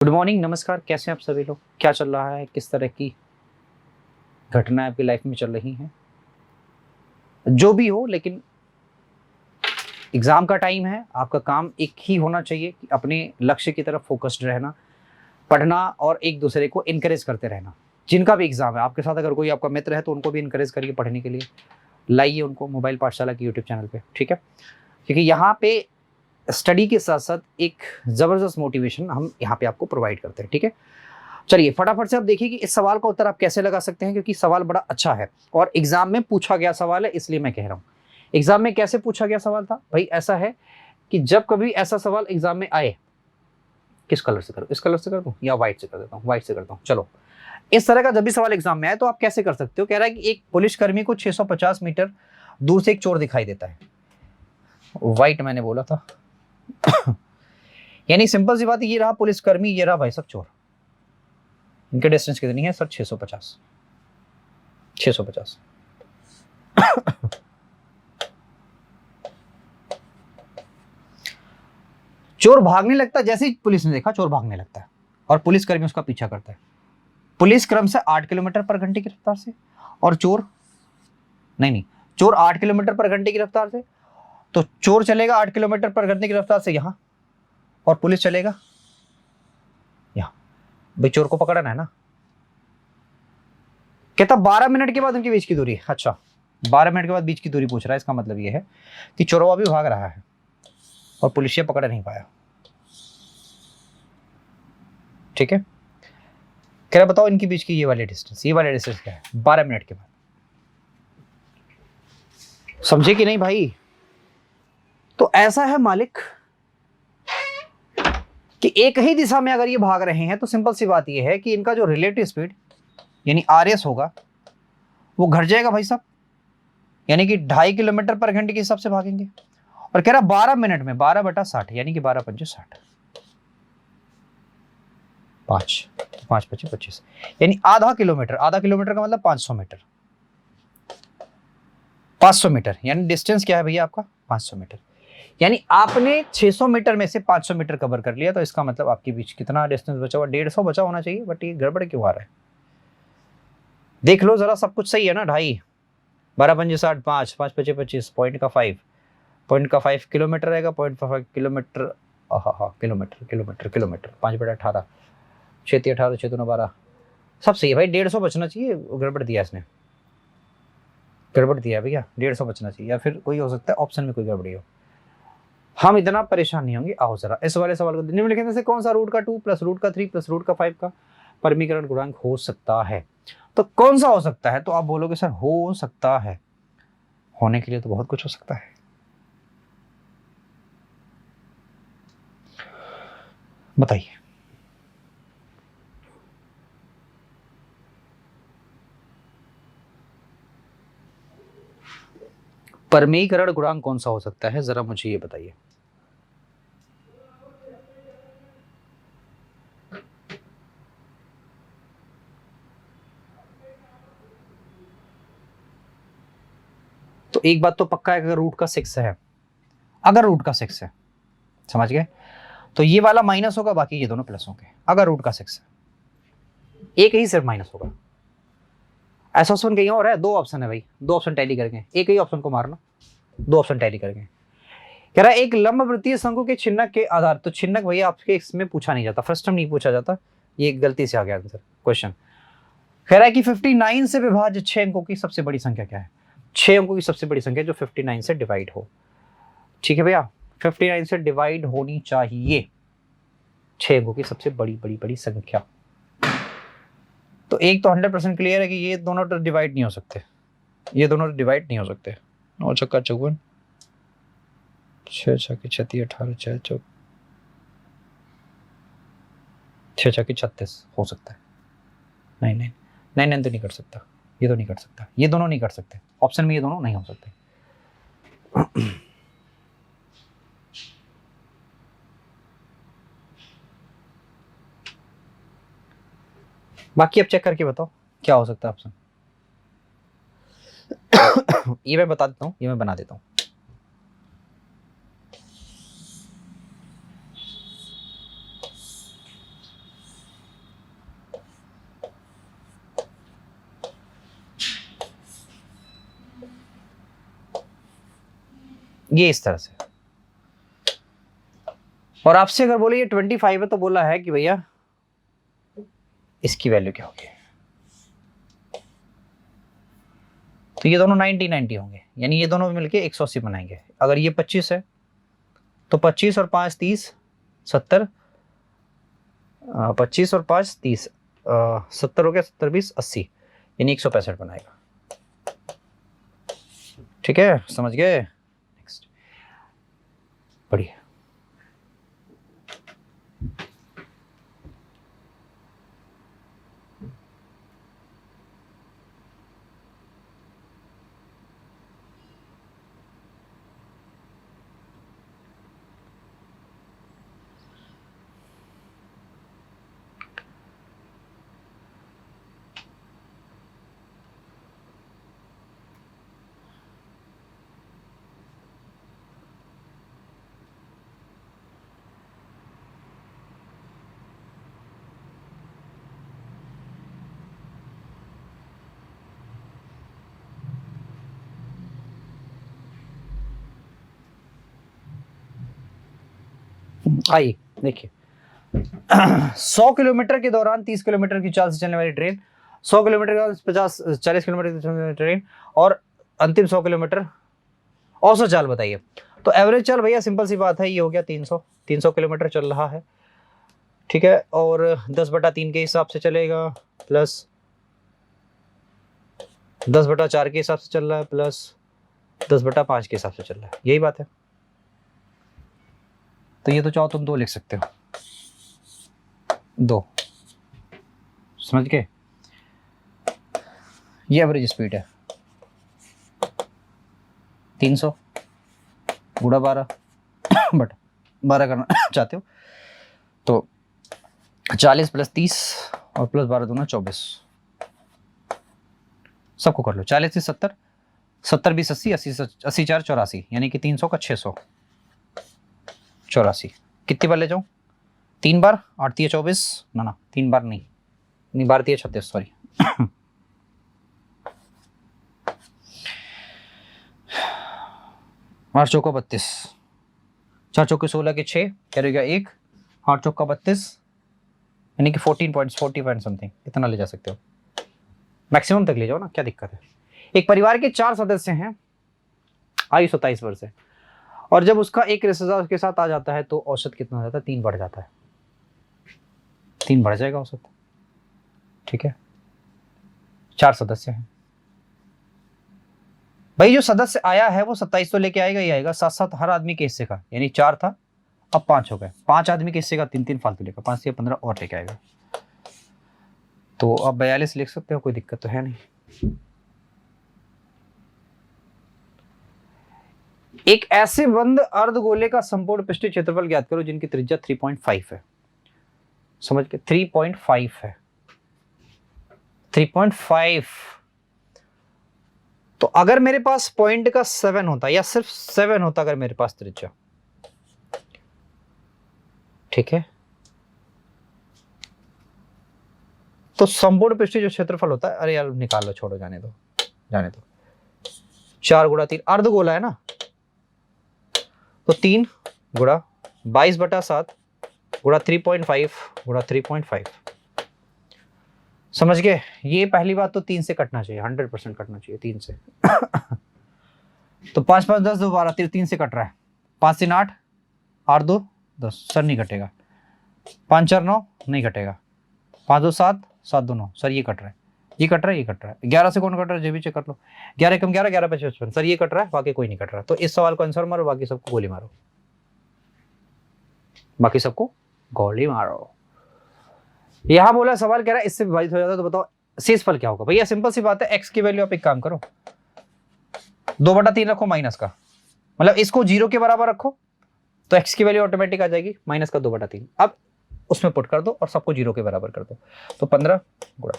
Good morning, नमस्कार। कैसे हैं आप सभी लोग? क्या चल रहा है? किस तरह की घटनाएं आपकी लाइफ में चल रही हैं? जो भी हो, लेकिन एग्जाम का टाइम है। आपका काम एक ही होना चाहिए कि अपने लक्ष्य की तरफ फोकस्ड रहना, पढ़ना और एक दूसरे को इनकरेज करते रहना। जिनका भी एग्जाम है, आपके साथ अगर कोई आपका मित्र है तो उनको भी इनकरेज करिए पढ़ने के लिए। लाइए उनको मोबाइल पाठशाला के यूट्यूब चैनल पे, ठीक है? क्योंकि यहाँ पे स्टडी के साथ साथ एक ज़बरदस्त मोटिवेशन हम यहाँ पे आपको प्रोवाइड करते हैं, ठीक है? चलिए फटाफट से आप देखिए कि इस सवाल का उत्तर आप कैसे लगा सकते हैं, क्योंकि सवाल बड़ा अच्छा है और एग्जाम में पूछा गया सवाल है, इसलिए मैं कह रहा हूं। एग्जाम में कैसे पूछा गया सवाल था भाई? ऐसा है कि जब कभी ऐसा सवाल एग्जाम में आए, किस कलर से करूं? इस कलर से कर दूं या व्हाइट से कर देता हूं? व्हाइट से करता हूं। चलो, इस तरह का जब भी सवाल एग्जाम में आए तो आप कैसे कर सकते हो? कह रहा है कि एक पुलिसकर्मी को 650 मीटर दूर से एक चोर दिखाई देता है। व्हाइट मैंने बोला था। यानी सिंपल सी बात, ये रहा पुलिसकर्मी, ये रहा भाई सब चोर। इनके डिस्टेंस कितनी है सर? 650। 650। चोर भागने लगता है, जैसे ही पुलिस ने देखा चोर भागने लगता है और पुलिसकर्मी उसका पीछा करता है। पुलिस क्रम से 8 किलोमीटर पर घंटे की रफ्तार से, और चोर नहीं, चोर 8 किलोमीटर पर घंटे की रफ्तार से। तो चोर चलेगा 8 किलोमीटर पर घंटे की रफ्तार से यहां, और पुलिस चलेगा यहां। भाई चोर को पकड़ना है ना। कहता 12 मिनट के बाद उनके बीच की दूरी। अच्छा, 12 मिनट के बाद बीच की दूरी पूछ रहा है। इसका मतलब यह है कि चोरवा भी भाग रहा है और पुलिस ये पकड़ नहीं पाया। ठीक है, कह रहा बताओ इनके बीच की ये वाली डिस्टेंस क्या है 12 मिनट के बाद। समझे कि नहीं भाई? तो ऐसा है मालिक कि एक ही दिशा में अगर ये भाग रहे हैं तो सिंपल सी बात ये है कि इनका जो रिलेटिव स्पीड यानी आरएस होगा वो घट जाएगा भाई साहब। यानी कि 2.5 किलोमीटर पर घंटे के हिसाब से भागेंगे। और कह रहा 12 मिनट में 12/60 यानी कि 12 पंजे 60, 5 5 पचे 25 यानी आधा किलोमीटर। आधा किलोमीटर का मतलब 500 मीटर। 500 मीटर यानी डिस्टेंस क्या है भैया आपका? 500 मीटर। यानी आपने 600 मीटर में से 500 मीटर कवर कर लिया, तो इसका मतलब आपके बीच कितना डिस्टेंस बचा हुआ? 150 बचा होना चाहिए। बट ये गड़बड़ क्यों आ रहा है? देख लो जरा, सब कुछ सही है ना? 2.5 12 पंजे 60, 5 5 पचे 25, पॉइंट का 5 किलोमीटर आएगा। 0.5 किलोमीटर, हाँ किलोमीटर किलोमीटर किलोमीटर 5/18, 6×18, 6×12, सब सही है भाई। 150 बचना चाहिए। गड़बड़ दिया इसने, गड़बड़ दिया भैया। 150 बचना चाहिए, या फिर कोई हो सकता है ऑप्शन में कोई गड़बड़ी हो। हम इतना परेशान नहीं होंगे। आओ जरा इस वाले सवाल को, निम्नलिखित में से कौन सा रूट का 2 प्लस रूट का 3 प्लस रूट का 5 का परमीकरण गुणांक हो सकता है? तो कौन सा हो सकता है? तो आप बोलोगे सर हो सकता है। होने के लिए तो बहुत कुछ हो सकता है। बताइए। परमीकरण गुणांक कौन सा हो सकता है, जरा मुझे ये बताइए। तो एक बात तो पक्का है, अगर रूट का 6 है, अगर रूट का 6 है, समझ गए, तो ये वाला माइनस होगा, बाकी ये दोनों प्लस होंगे। अगर रूट का 6 है, एक ही सिर्फ माइनस होगा। ऐसा ऑप्शन कहीं और है? 2 ऑप्शन है भाई, 2 ऑप्शन टैली करके एक ही ऑप्शन को मारना। 2 ऑप्शन टैली करके कह रहा है एक लंब वृत्तीय शंकु के छिन्नक के आधार। तो छिन्नक भैया आपके इसमें पूछा नहीं जाता, फर्स्ट टाइम नहीं पूछा जाता, ये गलती से आ गया आंसर क्वेश्चन। कह रहा है कि 59 से विभाज्य 6 अंकों की सबसे बड़ी संख्या क्या है? 6 अंकों की सबसे बड़ी संख्या जो 59 से डिवाइड हो। ठीक है भैया, 59 से डिवाइड होनी चाहिए 6 अंकों की सबसे बड़ी बड़ी बड़ी संख्या। तो एक तो 100% क्लियर है कि ये दोनों तो डिवाइड नहीं हो सकते, ये दोनों डिवाइड नहीं हो सकते। 9 चौका 54, 6 छक्के 36, 18 6 चौक 6 छक्के 36 हो सकता है। नहीं नहीं नहीं नहीं, तो नहीं कर सकता, ये तो नहीं कर सकता, ये दोनों नहीं कर सकते ऑप्शन में, ये दोनों नहीं हो सकते। बाकी अब चेक करके बताओ क्या हो सकता है ऑप्शन। ये मैं बता देता हूँ, ये मैं बना देता हूँ। ये इस तरह से। और आपसे अगर बोले ये 25 है तो बोला है कि भैया इसकी वैल्यू क्या होगी, तो ये दोनों 90-90 होंगे, यानी ये दोनों मिलके 180 बनाएंगे। अगर ये 25 है तो 25 और 5 30 70, 25 और 5 30 70 हो गया, 70 20 80, यानी 165 बनाएगा। ठीक है, समझ गए? नेक्स्ट, बढ़िया। आइए देखिए, 100 किलोमीटर के दौरान 30 किलोमीटर की चाल से चलने वाली ट्रेन, 100 किलोमीटर के बाद 40 किलोमीटर की चलने वाली ट्रेन, और अंतिम 100 किलोमीटर औसत चाल बताइए। तो एवरेज चाल भैया सिंपल सी बात है, ये हो गया 300 किलोमीटर चल रहा है। ठीक है, और 10/3 के हिसाब से चलेगा, प्लस 10/4 के हिसाब से चल रहा है, प्लस 10/5 के हिसाब से चल रहा है, यही बात है। तो ये तो चाहो तुम 2 लिख सकते हो, 2, समझ के। ये एवरेज स्पीड है, 300 गुणा 12 बट 12 करना चाहते हो तो 40 + 30 और प्लस 12 दूना 24, सबको कर लो। 40 से 70, 70 20 80, 80 4 84, यानी कि 300 का 684। कितनी बार ले जाऊं? 3 बार, 8 3 24, ना 3 बार नहीं 12 3 36, सॉरी। 8 चौका 32, 4 चौके 16 के 6, क्या रहेगा 1, 8 चौका 32, यानी कि 14 पॉइंट्स, 40 पॉइंट समथिंग, इतना ले जा सकते हो। मैक्सिमम तक ले जाओ ना, क्या दिक्कत है। एक परिवार के 4 सदस्य हैं, आयु 27 वर्ष है, और जब उसका एक रिश्तेदार उसके साथ आ जाता है तो औसत कितना हो जाता है? 3 बढ़ जाता है, 3 बढ़ जाएगा औसत। ठीक है, 4 सदस्य हैं भाई, जो सदस्य आया है वो 27 तो लेके आएगा ही आएगा, साथ साथ हर आदमी के हिस्से का, यानी 4 था अब 5 हो गए, 5 आदमी के हिस्से का 3 फालतू लेगा, 5 से 15 और लेके आएगा। तो अब 42 लिख सकते हो, कोई दिक्कत तो है नहीं। एक ऐसे बंद अर्धगोले का संपूर्ण पृष्ठीय क्षेत्रफल ज्ञात करो जिनकी त्रिज्या 3.5 है। समझ के, 3.5 है, 3.5। तो अगर मेरे पास पॉइंट का 7 होता, या सिर्फ 7 होता अगर मेरे पास त्रिज्या, ठीक है, तो संपूर्ण पृष्ठीय जो क्षेत्रफल होता है, अरे यार निकाल लो, छोड़ो, जाने दो 4 × 3 अर्धगोला है ना, तो 3 × 22/7 × 3.5 × 3.5। समझ गए? ये पहली बात तो 3 से कटना चाहिए, 100% कटना चाहिए 3 से। तो 5 5 10 2 12, 3 से कट रहा है, 5 3 8 8 2 10, सर नहीं कटेगा, 5 4 9 नहीं कटेगा, 5 2 7 7 2 9, सर ये कट रहा है, ये कट रहा है, ये कट रहा है। 11 से कौन कट रहा है? जो भी चेक कर लो। 11 कम 11 11 5 55, सर ये कट रहा है, बाकी कोई नहीं कट रहा। तो इस सवाल को आंसर मारो, बाकी सबको गोली मारो, बाकी सबको गोली मारो। यहां बोला सवाल कह रहा है इससे विभाजित हो जाता तो बताओ शेषफल क्या होगा? भैया सिंपल सी बात है, एक्स की वैल्यू आप एक काम करो, 2/3 रखो माइनस का, मतलब इसको 0 के बराबर रखो तो एक्स की वैल्यू ऑटोमेटिक आ जाएगी माइनस का 2/3। अब उसमें पुट कर दो और सबको 0 के बराबर कर दो, तो 15 ×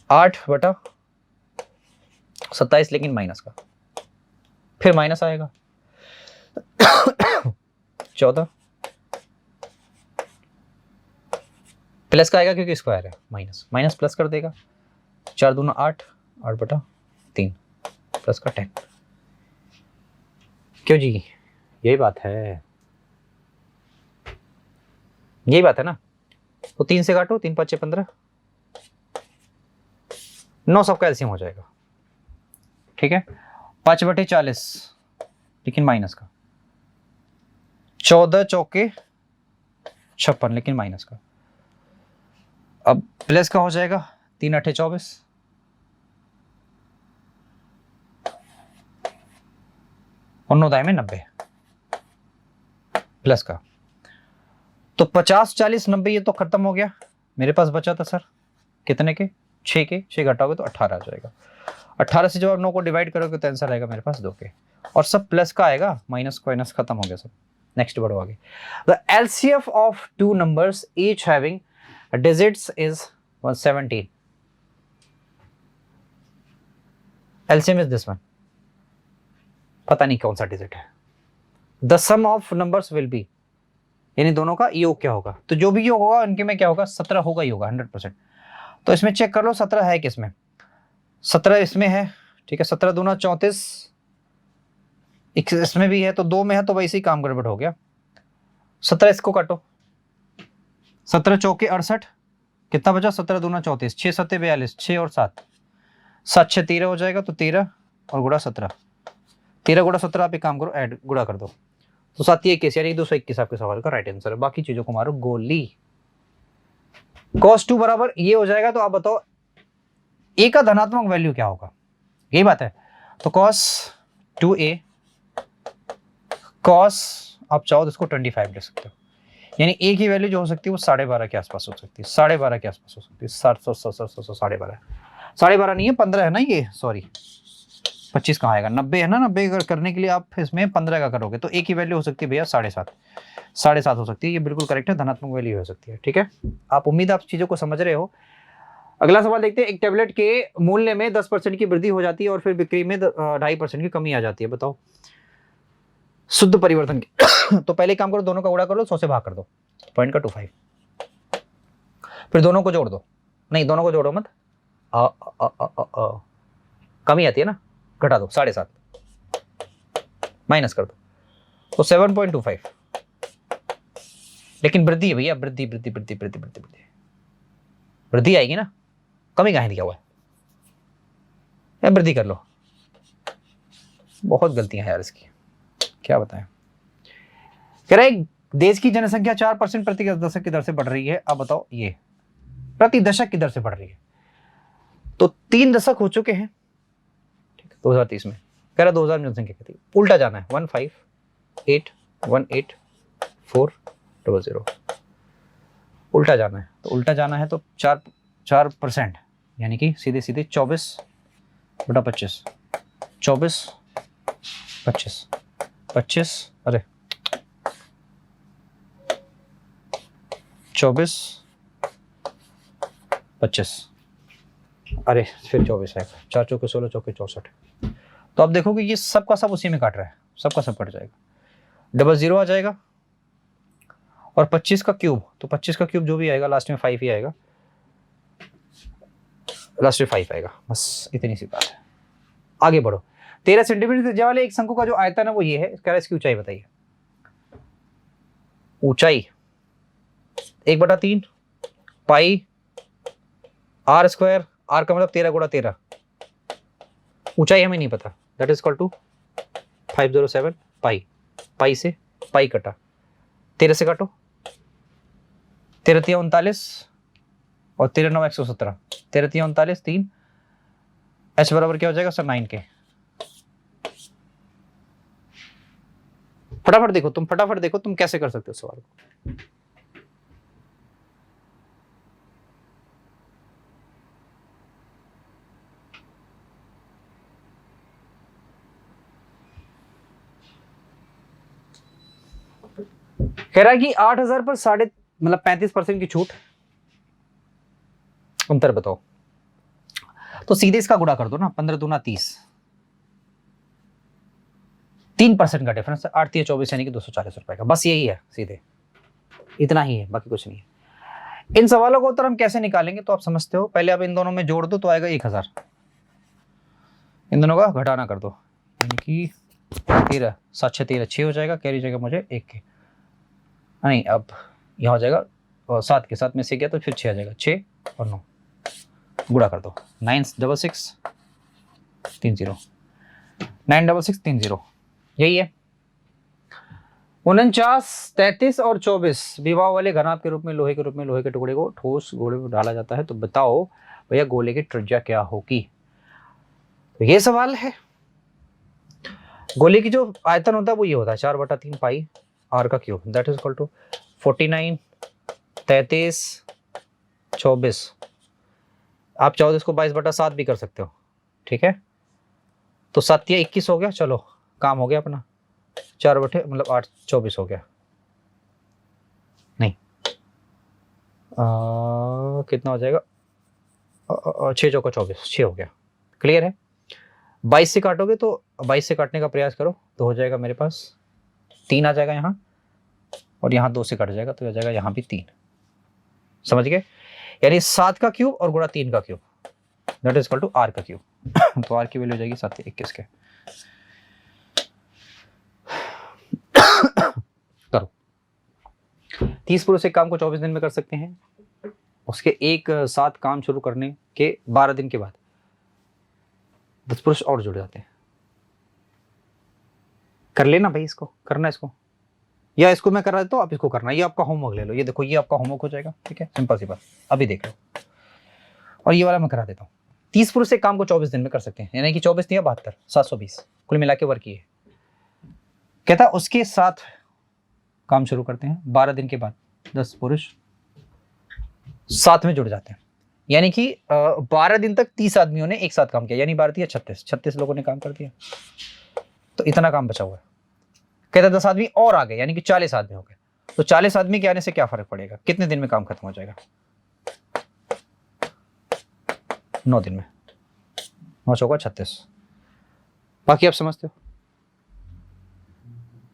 8/27, लेकिन माइनस का, फिर माइनस आएगा 14, प्लस का आएगा क्योंकि स्क्वायर है, माइनस माइनस प्लस कर देगा, 4 दूना 8 8/3 प्लस का 10, क्यों जी, यही बात है, यही बात है ना। तो 3 से काटो, 3 5 6 15, 9 सबका एलसीएम हो जाएगा। ठीक है, 5/40 लेकिन माइनस का, 14 चौके 56 लेकिन माइनस का। अब प्लस का हो जाएगा, 3 8 24, और 9 दाएं में 90 प्लस का। तो 50 40 90 ये तो खत्म हो गया। मेरे पास बचा था सर कितने के, 6 के, 6 घटाओगे तो 18 आ जाएगा। 18 से जब आप 9 को डिवाइड करोगे तो आंसर आएगा मेरे पास 2 के, और सब प्लस का आएगा, माइनस को माइनस खत्म हो गया सब। नेक्स्ट बढ़ो आगे। The LCF of two numbers each having digits is 117। LCM is this one, पता नहीं कौन सा डिजिट है। The sum of numbers will be, यानी दोनों का योग क्या होगा, तो जो भी योग होगा उनके में क्या होगा, 17 होगा ही होगा 100%। तो इसमें चेक कर लो 17 है किसमें, 17 इसमें है। ठीक है, 17 दूना 34, इसमें भी है, तो 2 में है, तो वैसे ही काम गड़बड़ हो गया। 17 इसको काटो, 17 चौके 68, कितना बचा, 17 दूना 34, 6 7 42, 6 और 7, 7 6 13 हो जाएगा, तो 13 और गुड़ा 17, 13 गुड़ा 17 आप एक काम करो, ऐड गुड़ा कर दो, तो 7 21, यानी 221 आपके सवाल का राइट आंसर है। बाकी चीजों को मारो गोली। cos 2 बराबर ये हो जाएगा, तो आप बताओ a का धनात्मक वैल्यू क्या होगा, यही बात है। तो cos 2a, cos आप चाहो तो इसको 25 ले सकते हो, यानी a की वैल्यू जो हो सकती है वो 12.5 के आसपास हो सकती है, 12.5 के आसपास हो सकती है, 12.5 12.5 नहीं है, 15 है ना ये, सॉरी 25 कहाँ आएगा, 90 है ना, 90 अगर करने के लिए आप इसमें 15 का करोगे तो a की वैल्यू हो सकती है भैया 7.5 हो सकती है, ये बिल्कुल करेक्ट है, धनात्मक वैल्यू हो सकती है। ठीक है, आप उम्मीद आप चीजों को समझ रहे हो। अगला सवाल देखते हैं, एक टेबलेट के मूल्य में 10% की वृद्धि हो जाती है और फिर बिक्री में 2.5% की कमी आ जाती है, बताओ शुद्ध परिवर्तन की। तो पहले काम करो, दोनों का गुणा कर लो, 100 से भाग कर दो, पॉइंट का 25, फिर दोनों को जोड़ दो, नहीं दोनों को जोड़ो मत, कमी आती है ना, घटा दो, 7.5 माइनस कर दो, तो 7.25, लेकिन वृद्धि है भैया, वृद्धि वृद्धि वृद्धि वृद्धि वृद्धि वृद्धि वृद्धि आएगी ना, कमी कहाँ दिया हुआ है, वृद्धि कर लो। बहुत गलतियां हैं यार इसकी, क्या बताएं। कह रहा है देश की जनसंख्या 4% प्रति दशक की दर से बढ़ रही है, अब बताओ ये प्रति दशक की दर से बढ़ रही है, तो 3 दशक हो चुके हैं, ठीक है, 2030 में कह रहा 2000 जनसंख्या कितनी, उल्टा जाना है, 1581840, उल्टा जाना है, तो उल्टा जाना है तो 4% यानी कि सीधे सीधे 24/25, 24 25 25, अरे 24 25, अरे फिर 24 है, 4 चौके 16, चौके 64, तो आप देखोगे ये सबका सब उसी में काट रहा है, सबका सब कट जाएगा, 00 आ जाएगा, और 25 का क्यूब, तो 25 का क्यूब जो भी आएगा लास्ट में 5 ही आएगा, लास्ट में 5 आएगा, बस इतनी सी बात है। आगे बढ़ो, 13 सेंटीमीटर त्रिज्या वाले एक शंकु का जो आयतन है वो ये है, कह रहा है इसकी ऊंचाई बताइए। ऊंचाई 1/3 पाई r स्क्वायर, r का मतलब 13 गुणा 13, ऊंचाई हमें नहीं पता, दैट इज इक्वल टू 507 पाई, पाई से पाई कटा, 13 से काटो, 13 3 39 और 13 9 117, 13 3 39 3, h बराबर क्या हो जाएगा सर 9 के। फटाफट देखो तुम, फटाफट देखो तुम कैसे कर सकते हो सवाल को। कह रहा है कि 8000 पर 35% की छूट, अंतर बताओ, तो सीधे इसका गुणा कर दो ना, 15 दूना 30, 3% का डिफरेंस है, 8 3 24 यानी कि 240 रुपए का, बस यही है, सीधे इतना ही है, बाकी कुछ नहीं है। इन सवालों का उत्तर हम कैसे निकालेंगे तो आप समझते हो, पहले आप इन दोनों में जोड़ दो तो आएगा 1000, इन दोनों का घटाना कर दो, यानी कि 13 7 6 13 6 हो जाएगा, कैरी जाएगा मुझे 1 के, नहीं अब यहाँ हो जाएगा 7 के, 7 में से गया तो फिर 6 आ जाएगा, 6 और 9 गुणा कर दो, 966 30 966 30, यही है। 49 33 और 24 विवाह वाले घनाभ के रूप में लोहे के रूप में लोहे के टुकड़े को ठोस गोले में डाला जाता है, तो बताओ भैया गोले की त्रिज्या क्या होगी। तो ये सवाल है। गोले की जो आयतन होता है वो ये होता है 4/3 पाई आर का cube, that is equal to 49 33 24, आप चाहो तो इसको 22/7 भी कर सकते हो, ठीक है। तो 7 या 21 हो गया, चलो काम हो गया अपना, 4/8 24 हो गया, नहीं कितना हो जाएगा 6 चौका 24, 6 हो गया, क्लियर है। 22 से काटोगे तो 22 से काटने का प्रयास करो तो हो जाएगा मेरे पास 3 आ जाएगा यहाँ, और यहाँ 2 से कट जाएगा तो हो जाएगा यहाँ भी 3, समझ गए। यानी 7 का क्यूब और गुणा 3 का cube, that is equal to r का क्यूब। तो आर की वैल्यू हो जाएगी 7 21 के। करो 30 पुरुष एक काम को 24 दिन में कर सकते हैं, उसके एक साथ काम शुरू करने के 12 दिन के बाद 10 पुरुष और जुड़ जाते हैं। कर लेना भाई, इसको करना, इसको या इसको मैं करा देता हूँ, आप इसको करना, ये आपका होमवर्क ले लो, ये देखो ये आपका होमवर्क हो जाएगा, ठीक है, सिंपल सी बात, अभी देख लो। और ये वाला मैं करा देता हूँ। 30 पुरुष एक काम को 24 दिन में कर सकते हैं, यानी कि 24 या 72 720 कुल मिला के वर्क ये कहता, उसके साथ काम शुरू करते हैं 12 दिन के बाद 10 पुरुष साथ में जुड़ जाते हैं, यानी कि 12 दिन तक 30 आदमियों ने एक साथ काम किया, यानी 12 या 36 लोगों ने काम कर दिया, तो इतना काम बचा हुआ है। कहता 10 आदमी और आ गए, यानी कि 40 आदमी हो गए, तो 40 आदमी के आने से क्या फर्क पड़ेगा, कितने दिन में काम खत्म हो जाएगा, 9 दिन में, 9 चौका 36। बाकी आप समझते हो,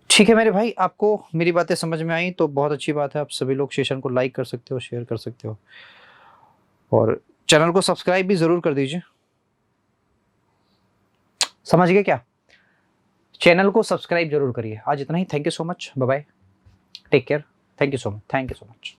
ठीक है मेरे भाई, आपको मेरी बातें समझ में आई तो बहुत अच्छी बात है। आप सभी लोग सेशन को लाइक कर सकते हो, शेयर कर सकते हो, और चैनल को सब्सक्राइब भी जरूर कर दीजिए, समझ गए क्या, चैनल को सब्सक्राइब जरूर करिए। आज इतना ही, thank you so much, bye bye, take care, thank you so much, thank you so much.